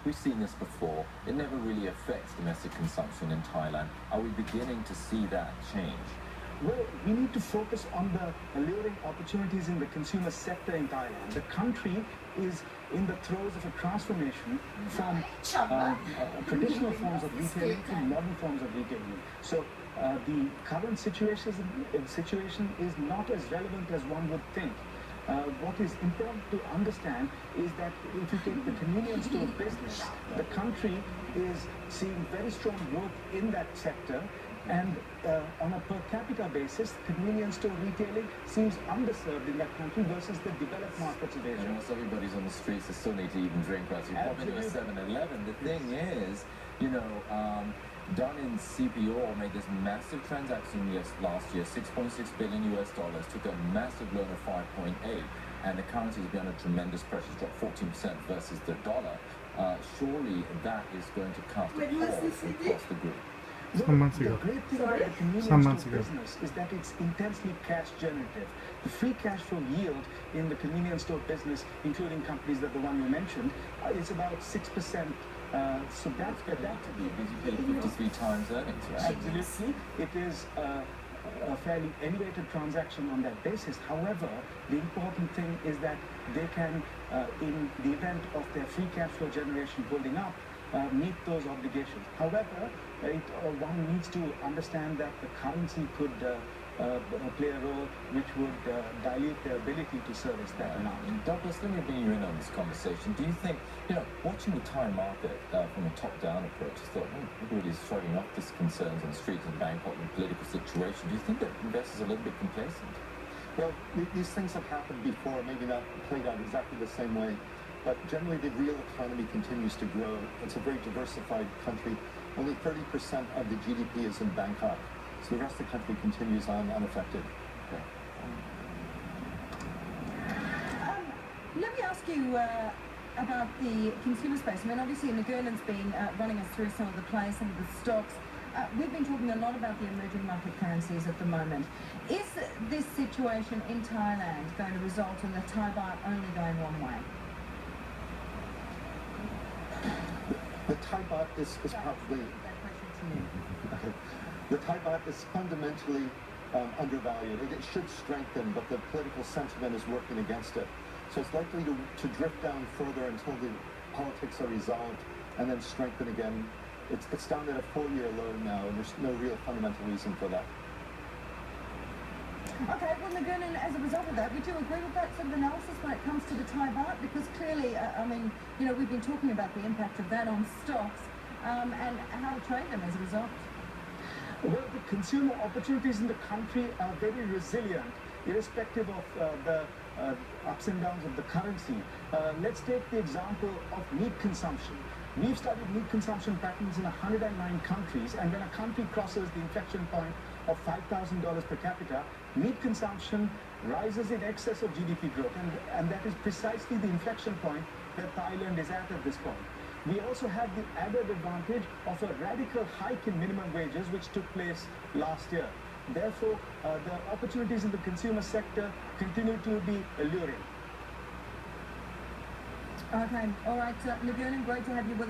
We've seen this before. It never really affects domestic consumption in Thailand. Are we beginning to see that change? Well, we need to focus on the alluring opportunities in the consumer sector in Thailand. The country is in the throes of a transformation from traditional forms of retailing to modern forms of retailing. So the current situation is not as relevant as one would think. What is important to understand is that if you take the convenience store business, the country is seeing very strong growth in that sector. And on a per capita basis, convenience store retailing seems underserved in that country versus the developed markets of Asia. Once everybody's on the streets, they still need to eat and drink, right? So you pop into a 7-Eleven. The thing is, Dun in CPO made this massive transaction last year, $6.6 billion US, took a massive loan of 5.8, and the currency has been under tremendous pressure, it's dropped 14% versus the dollar. Surely that is going to cast a pall across the group. Some months ago. The great thing about the convenience store business is that it's intensely cash generative. The free cash flow yield in the convenience store business, including companies like the one you mentioned, is about 6%. So that's adaptive. You pay 53 times earnings, right? Absolutely. It is a fairly elevated transaction on that basis. However, the important thing is that they can, in the event of their free cash flow generation holding up, meet those obligations. However, one needs to understand that the currency could play a role which would dilute their ability to service that amount. Douglas, let me bring you in on this conversation. Do you think, watching the Thai market from a top-down approach, I thought, everybody's shrugging off these concerns on the streets of Bangkok and political situation. Do you think that investors are a little bit complacent? Well, these things have happened before, maybe not played out exactly the same way. But generally, the real economy continues to grow. It's a very diversified country. Only 30% of the GDP is in Bangkok. So the rest of the country continues on unaffected. Okay. Let me ask you about the consumer space. I mean, obviously, Nirgunan's been running us through some of the plays, some of the stocks. We've been talking a lot about the emerging market currencies at the moment. Is this situation in Thailand going to result in the Thai baht only going one way? The Thai baht is probably... The Thai baht is fundamentally undervalued. It should strengthen, but the political sentiment is working against it. So it's likely to drift down further until the politics are resolved and then strengthen again. It's down at a 4-year low now, and there's no real fundamental reason for that. Okay, well, Nirgunan, as a result of that, would you agree with that sort of analysis when it comes to the Thai baht? Because clearly, we've been talking about the impact of that on stocks and how to trade them as a result. Well, the consumer opportunities in the country are very resilient, irrespective of the ups and downs of the currency. Let's take the example of meat consumption. We've studied meat consumption patterns in 109 countries, and when a country crosses the inflection point of $5,000 per capita, meat consumption rises in excess of GDP growth, and that is precisely the inflection point that Thailand is at this point. We also have the added advantage of a radical hike in minimum wages, which took place last year. Therefore, the opportunities in the consumer sector continue to be alluring. Okay, all right, Nirgunan, great to have you with us.